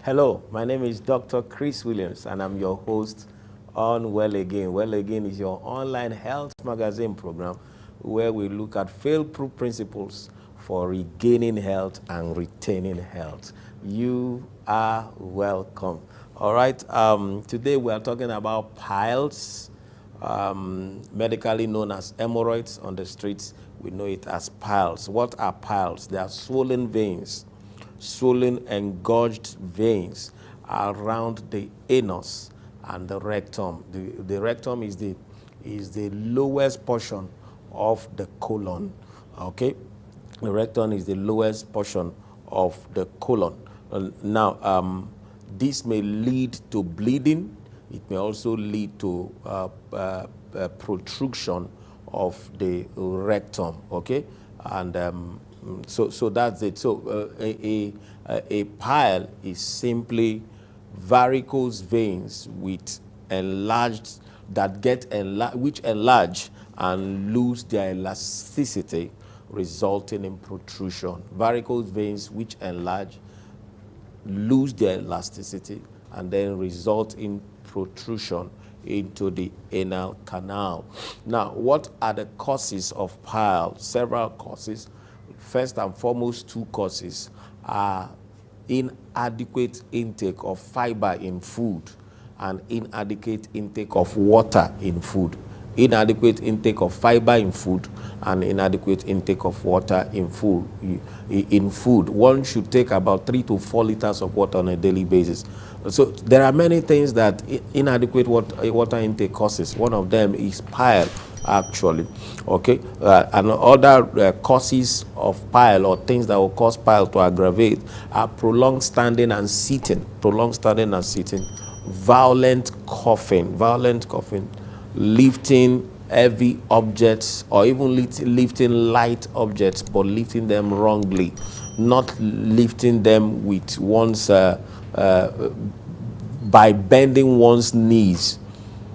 Hello, my name is Dr. Chris Williams, and I'm your host on Well Again. Well Again is your online health magazine program where we look at fail-proof principles for regaining health and retaining health. You are welcome. All right, today we are talking about piles, medically known as hemorrhoids. On the streets, we know it as piles. What are piles? They are swollen veins, swollen engorged veins around the anus and the rectum. The rectum is the lowest portion of the colon. Okay, the rectum is the lowest portion of the colon. Now, this may lead to bleeding. It may also lead to protrusion of the rectum. Okay, and so that's it. So a pile is simply varicose veins with enlarged which enlarge and lose their elasticity, resulting in protrusion. Varicose veins which enlarge, lose their elasticity, and then result in protrusion into the anal canal. Now, what are the causes of pile? Several causes. First and foremost, two causes are inadequate intake of fiber in food and inadequate intake of water in food. Inadequate intake of fiber in food and inadequate intake of water in food. One should take about 3 to 4 liters of water on a daily basis. So there are many things that inadequate water intake causes. One of them is pile, actually. Okay, and other causes of pile, or things that will cause pile to aggravate, are prolonged standing and sitting. Violent coughing, lifting heavy objects, or even lifting light objects, but lifting them wrongly, not lifting them with one's by bending one's knees.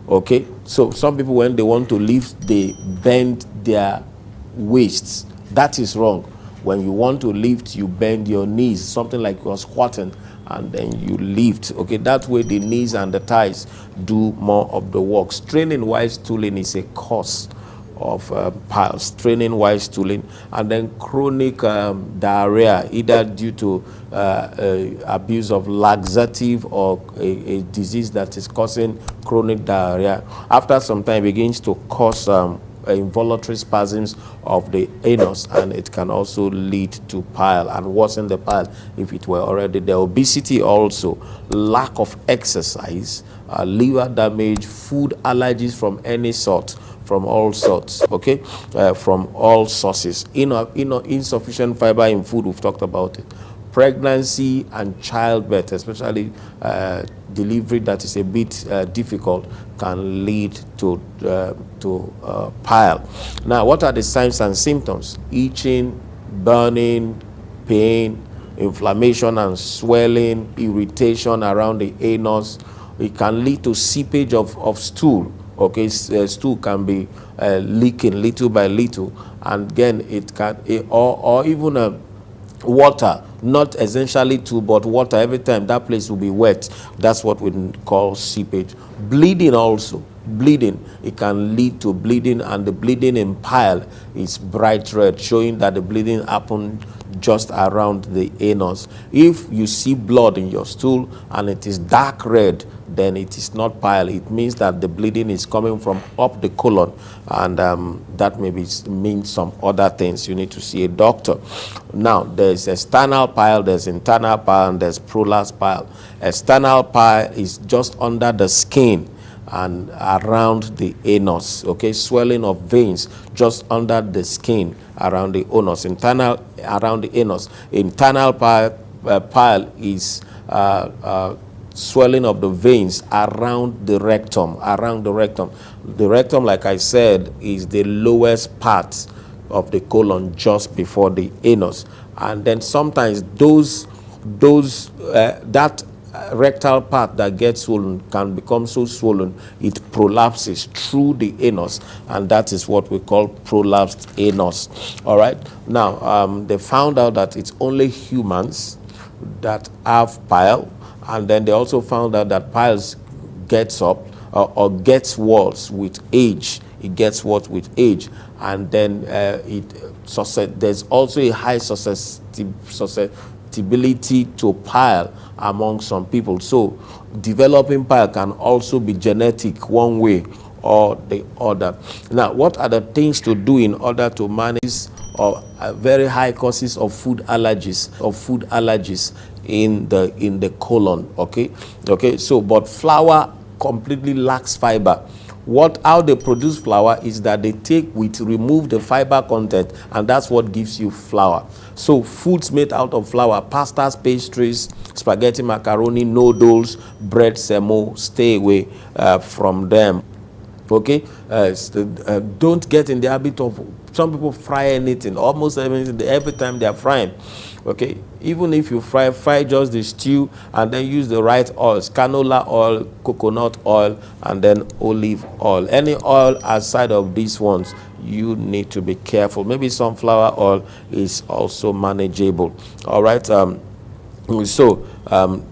Okay, so some people, when they want to lift, they bend their waists. That is wrong. When you want to lift, you bend your knees, something like you're squatting, and then you lift. Okay, that way the knees and the thighs do more of the work. Straining while stooling is a cause of piles. Straining while stooling, and then chronic diarrhea, either due to abuse of laxative or a disease that is causing chronic diarrhea. After some time, it begins to cause involuntary spasms of the anus, and it can also lead to pile and worsen the pile if it were already there. Obesity also, lack of exercise, liver damage, food allergies from any sort, from all sorts, okay, from all sources. Insufficient fiber in food, we've talked about it. Pregnancy and childbirth, especially delivery that is a bit difficult, can lead to pile. Now, what are the signs and symptoms? Itching, burning, pain, inflammation and swelling, irritation around the anus. It can lead to seepage of stool. Okay, stool can be leaking little by little, and again it can, or even water, not essentially too, but water every time that place will be wet. That's what we call seepage. Bleeding also. Bleeding, it can lead to bleeding, and the bleeding in pile is bright red, showing that the bleeding happened just around the anus. If you see blood in your stool and it is dark red, then it is not pile. It means that the bleeding is coming from up the colon, and that maybe means some other things. You need to see a doctor. Now, there's external pile, there's internal pile, and there's prolapse pile. External pile is just under the skin and around the anus. Okay, swelling of veins just under the skin around the anus. Internal around the anus. Internal pile is swelling of the veins around the rectum. The rectum, like I said, is the lowest part of the colon, just before the anus. And then sometimes that rectal part that gets swollen can become so swollen it prolapses through the anus, and that is what we call prolapsed anus. All right, now they found out that it's only humans that have pile, And then they also found out that piles gets up or gets worse with age. It gets worse with age, and then there's also a high susceptibility to pile among some people. So developing pile can also be genetic one way or the other. Now, what are the things to do in order to manage very high causes of food allergies in the colon? Okay. So, but flour completely lacks fiber. How they produce flour is that they remove the fiber content, and that's what gives you flour. So foods made out of flour, pastas, pastries, spaghetti, macaroni, noodles, bread, semo, stay away from them. Okay, don't get in the habit of, some people fry anything, almost everything, every time they are frying. Okay, even if you fry just the stew and then use the right oils, canola oil, coconut oil, and then olive oil. Any oil outside of these ones, you need to be careful. Maybe sunflower oil is also manageable. All right. So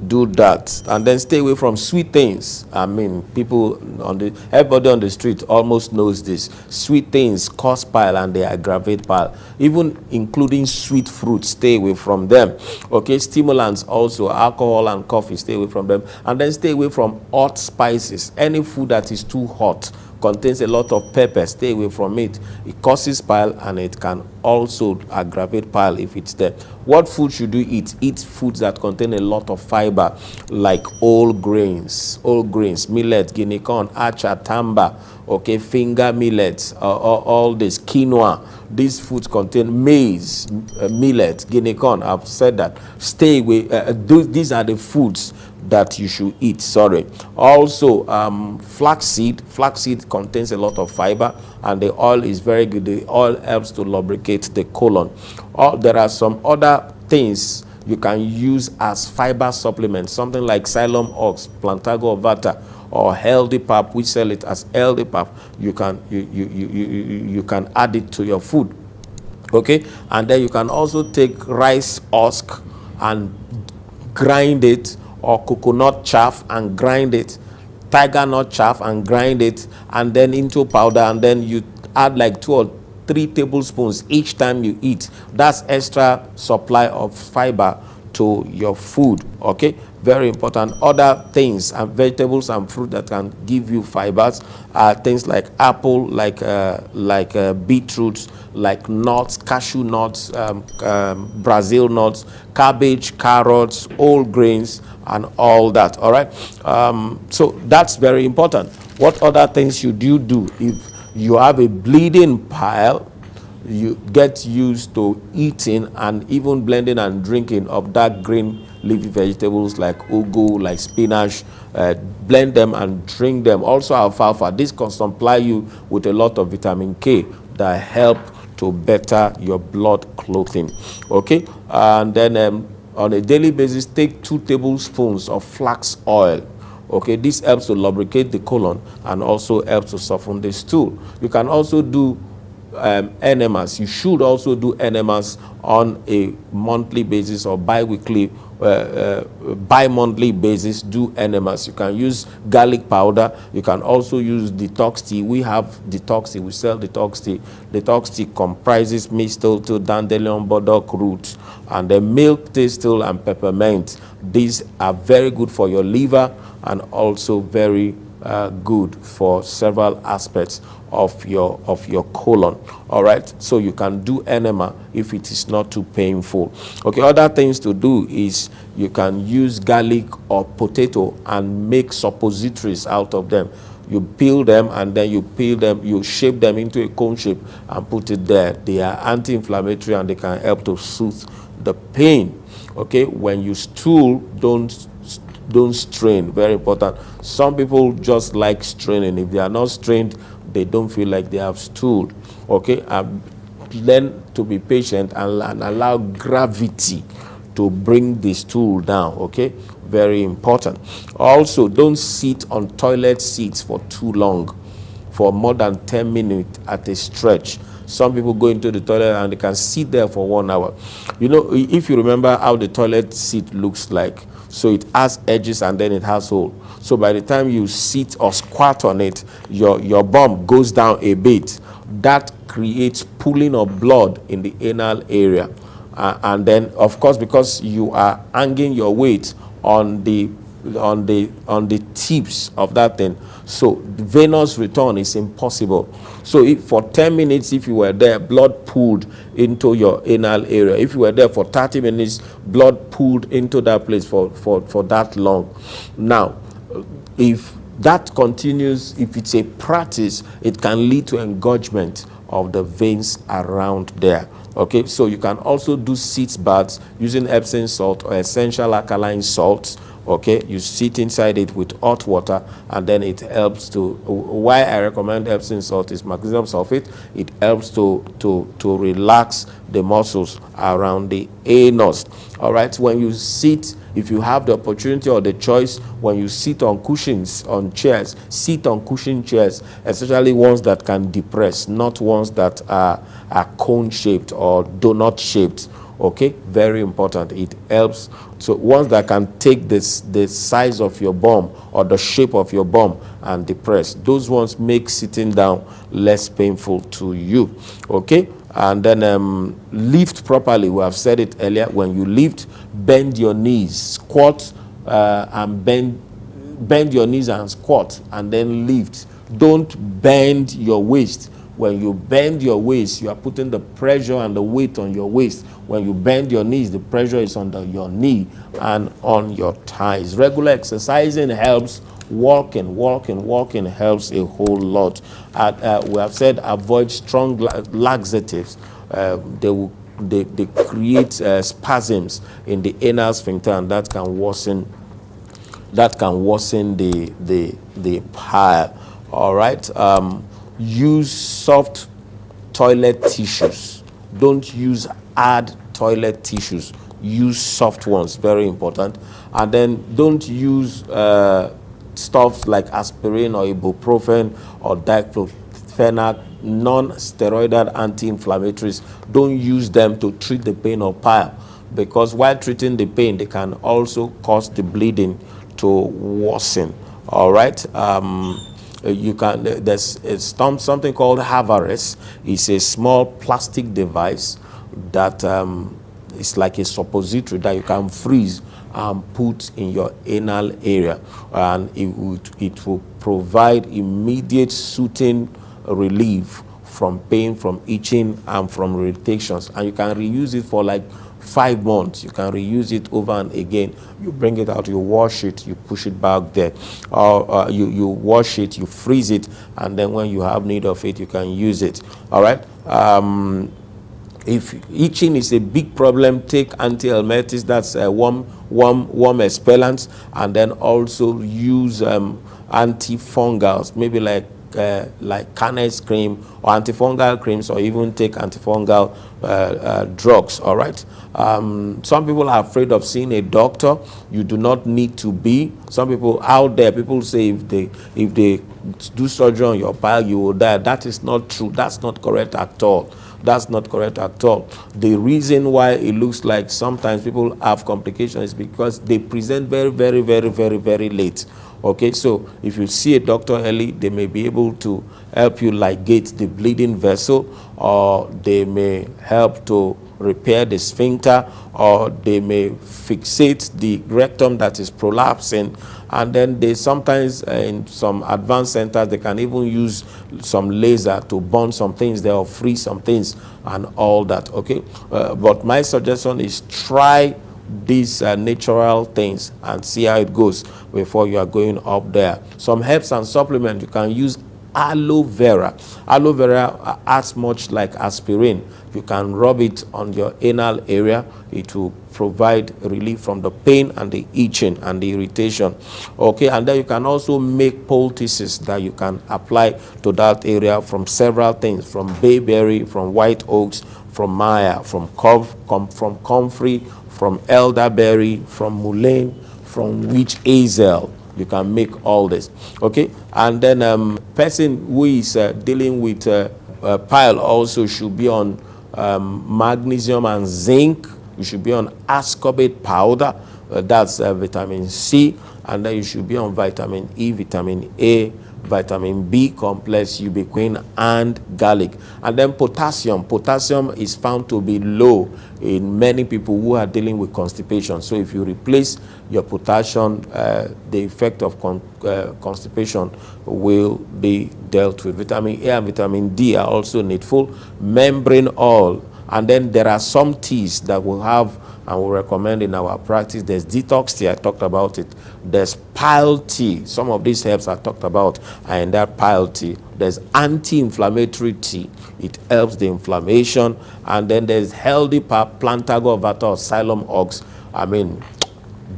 do that, and then stay away from sweet things. I mean, everybody on the street almost knows this. Sweet things cause pile and they aggravate pile, even including sweet fruits. Stay away from them. Okay, stimulants also, alcohol and coffee, stay away from them. And then stay away from hot spices. Any food that is too hot, contains a lot of pepper, stay away from it. It causes pile, and it can also aggravate pile if it's there. What food should you eat? Eat foods that contain a lot of fiber, like whole grains, millet, guinea corn, acha, tamba, okay, finger millets, all this, quinoa. These foods contain maize, millet, guinea corn. I've said that. Stay away. These are the foods that you should eat. Also, flaxseed contains a lot of fiber, and the oil is very good. The oil helps to lubricate the colon. There are some other things you can use as fiber supplements, something like Xylem Ox, Plantago Ovata, or healthy pap. We sell it as healthy pap. You can add it to your food. Okay, and then you can also take rice husk and grind it, or coconut chaff and grind it, tiger nut chaff and grind it, and then into powder, and then you add like 2 or 3 tablespoons each time you eat. That's extra supply of fiber to your food. Okay, very important. Other things and vegetables and fruit that can give you fibers are things like apple, like beetroots, like nuts, cashew nuts, Brazil nuts, cabbage, carrots, whole grains, and all that. All right. So that's very important. What other things should you do if you have a bleeding pile? You get used to eating and even blending and drinking of dark green leafy vegetables like ugu, like spinach. Blend them and drink them. Also alfalfa. This can supply you with a lot of vitamin K that help to better your blood clotting. Okay, and then on a daily basis, take 2 tablespoons of flax oil. Okay, this helps to lubricate the colon and also helps to soften the stool. You can also do enemas. You should also do enemas on a monthly basis or bi-monthly basis. Do enemas. You can use garlic powder. You can also use detox tea. We have detox tea. We sell detox tea. Detox tea comprises mistletoe, dandelion, burdock root, and then milk, thistle, and peppermint. These are very good for your liver and also very good for several aspects of your colon. All right, so you can do enema if it is not too painful. Okay, other things to do is you can use garlic or potato and make suppositories out of them. You peel them, and then you shape them into a cone shape and put it there. They are anti-inflammatory and they can help to soothe the pain. Okay, when you stool, don't strain. Very important. Some people just like straining. If they are not strained, they don't feel like they have stooled. Okay, learn to be patient and allow gravity to bring the stool down. Okay, very important. Also, don't sit on toilet seats for too long, for more than 10 minutes at a stretch. Some people go into the toilet and they can sit there for 1 hour. You know, if you remember how the toilet seat looks like, so it has edges and then it has hole. So by the time you sit or squat on it, your bum goes down a bit. That creates pooling of blood in the anal area. And then, of course, because you are hanging your weight on the tips of that thing, so venous return is impossible. So if for 10 minutes, if you were there, blood pooled into your anal area. If you were there for 30 minutes, blood pooled into that place for that long. Now, if that continues, if it's a practice, it can lead to engorgement of the veins around there. Okay, so you can also do seat baths using Epsom salt or essential alkaline salts. Okay, you sit inside it with hot water, and then it helps to, why I recommend Epsom salt is magnesium sulfate. It helps to relax the muscles around the anus. All right, when you sit, if you have the opportunity or the choice, when you sit on cushions, on chairs, sit on cushioned chairs, especially ones that can depress, not ones that are cone shaped or donut shaped. Okay, very important. It helps. So ones that can take the size of your bum or the shape of your bum and depress, those ones make sitting down less painful to you. Okay, and then lift properly. We have said it earlier. When you lift, bend your knees, squat, and bend your knees and squat, and then lift. Don't bend your waist. When you bend your waist, you are putting the pressure and the weight on your waist. When you bend your knees, the pressure is under your knee and on your thighs. Regular exercising helps. Walking helps a whole lot. We have said avoid strong laxatives. They create spasms in the anal sphincter, and that can worsen the pile. All right. Use soft toilet tissues. Don't use hard toilet tissues. Use soft ones, very important. And then don't use stuff like aspirin or ibuprofen or diclofenac, non-steroidal anti-inflammatories. Don't use them to treat the pain of pile, because while treating the pain, they can also cause the bleeding to worsen. All right. You can, there's something called Havaris. It's a small plastic device that is like a suppository that you can freeze and put in your anal area, and it will provide immediate soothing relief from pain, from itching, and from irritations. And you can reuse it for like 5 months. You can reuse it over and again. You bring it out, you wash it, you push it back there, or you wash it, you freeze it, and then when you have need of it, you can use it. All right. If itching is a big problem, take anti-helminthics, that's warm expellants, and then also use antifungals, maybe like Carnage cream or antifungal creams, or even take antifungal drugs. All right. Some people are afraid of seeing a doctor. You do not need to be. Some people out there, people say if they do surgery on your pile, you will die. That is not true. That's not correct at all. That's not correct at all. The reason why it looks like sometimes people have complications is because they present very, very, very, very, very late. Okay, so if you see a doctor early, they may be able to help you ligate the bleeding vessel, or they may help to repair the sphincter, or they may fixate the rectum that is prolapsing. And then they sometimes, in some advanced centers, they can even use some laser to burn some things there or freeze some things and all that. Okay, but my suggestion is try these natural things and see how it goes before you are going up there. Some herbs and supplements, you can use aloe vera. Aloe vera acts much like aspirin. You can rub it on your anal area. It will provide relief from the pain and the itching and the irritation. Okay, and then you can also make poultices that you can apply to that area from several things, from bayberry, from white oats, from maya, from comfrey, from elderberry, from mullein, from witch hazel. You can make all this. Okay, and then person who is dealing with pile also should be on magnesium and zinc. You should be on ascorbate powder, that's vitamin C, and then you should be on vitamin E, vitamin A, vitamin B complex, ubiquin, and garlic. And then potassium. Potassium is found to be low in many people who are dealing with constipation. So if you replace your potassium, the effect of constipation will be dealt with. Vitamin A and vitamin D are also needful. Membrane oil. And then there are some teas that will have and we recommend in our practice. There's detox tea, I talked about it. There's pile tea. Some of these herbs I talked about are in that pile tea. There's anti-inflammatory tea. It helps the inflammation. And then there's healthy plantago vata or xylem ox. I mean,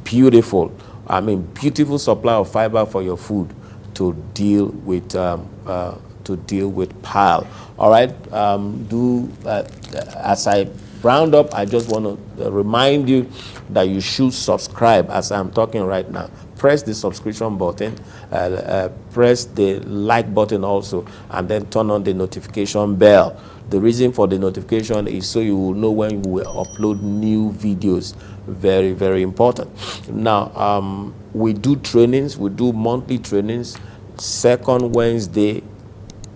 beautiful. I mean, beautiful supply of fiber for your food to deal with pile. All right. As I round up, I just want to remind you that you should subscribe as I'm talking right now. Press the subscription button, press the like button also, and then turn on the notification bell. The reason for the notification is so you will know when we will upload new videos. Very, very important. Now, we do trainings. We do monthly trainings, second Wednesday,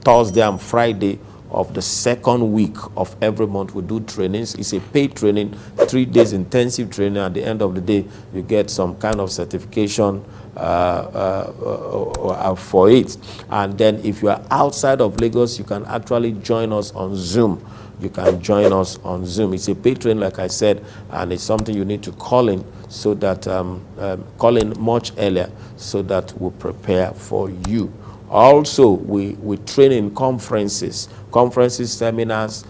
Thursday, and Friday of the second week of every month. We do trainings. It's a paid training, 3 days intensive training. At the end of the day, you get some kind of certification for it. And then if you are outside of Lagos, you can actually join us on Zoom. You can join us on Zoom. It's a paid training, like I said, and it's something you need to call in so that call in much earlier so that we'll prepare for you. Also, we train in conferences, seminars,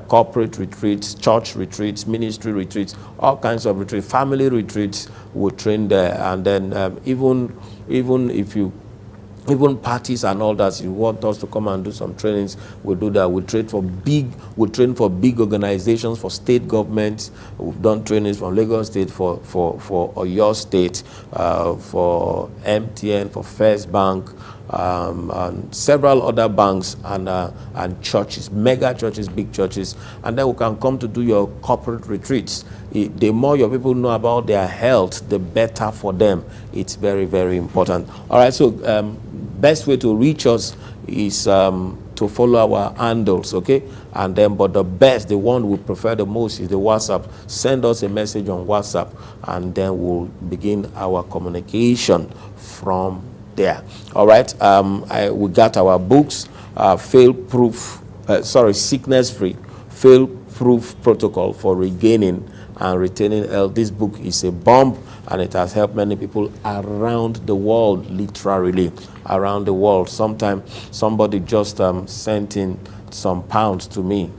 corporate retreats, church retreats, ministry retreats, all kinds of retreats, family retreats. We train there, and then even parties and all that, you want us to come and do some trainings, we'll do that. We train for big organizations, for state governments. We've done trainings from Lagos State, for Oyo State, for MTN, for First Bank, and several other banks and churches, mega churches, big churches. And then we can come to do your corporate retreats. The more your people know about their health, the better for them. It's very, very important. All right, so best way to reach us is to follow our handles, okay? And then, but the one we prefer the most is the WhatsApp. Send us a message on WhatsApp, and then we'll begin our communication from there. All right, we got our books, sickness-free, fail-proof protocol for regaining and retaining health. This book is a bomb, and it has helped many people around the world, literally around the world. Sometimes somebody just sent in some pounds to me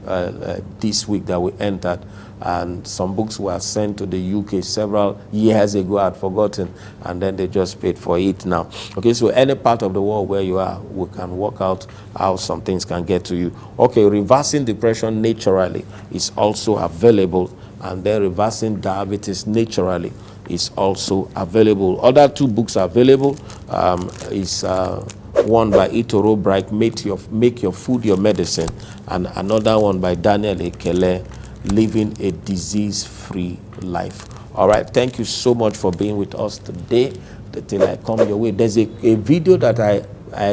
this week that we entered, and some books were sent to the UK several years ago. I had forgotten, and then they just paid for it now. Okay, so any part of the world where you are, we can work out how some things can get to you. Okay, reversing depression naturally is also available, and then reversing diabetes naturally is also available. Other 2 books are available. Is one by Itoro Bright, Make Your Food Your Medicine, and another one by Daniel Ekele, Living a Disease-Free Life. All right, thank you so much for being with us today. Till I come your way, there's a video that I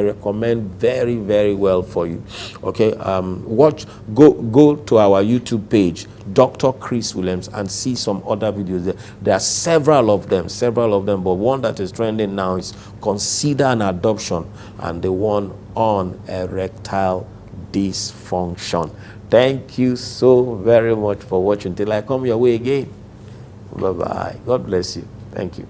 recommend very, very well for you. Okay, go to our YouTube page, Dr. Chris Williams, and see some other videos. There are several of them, but one that is trending now is Consider an Adoption, and the one on erectile dysfunction. Thank you so very much for watching. Till I come your way again. Bye-bye. God bless you. Thank you.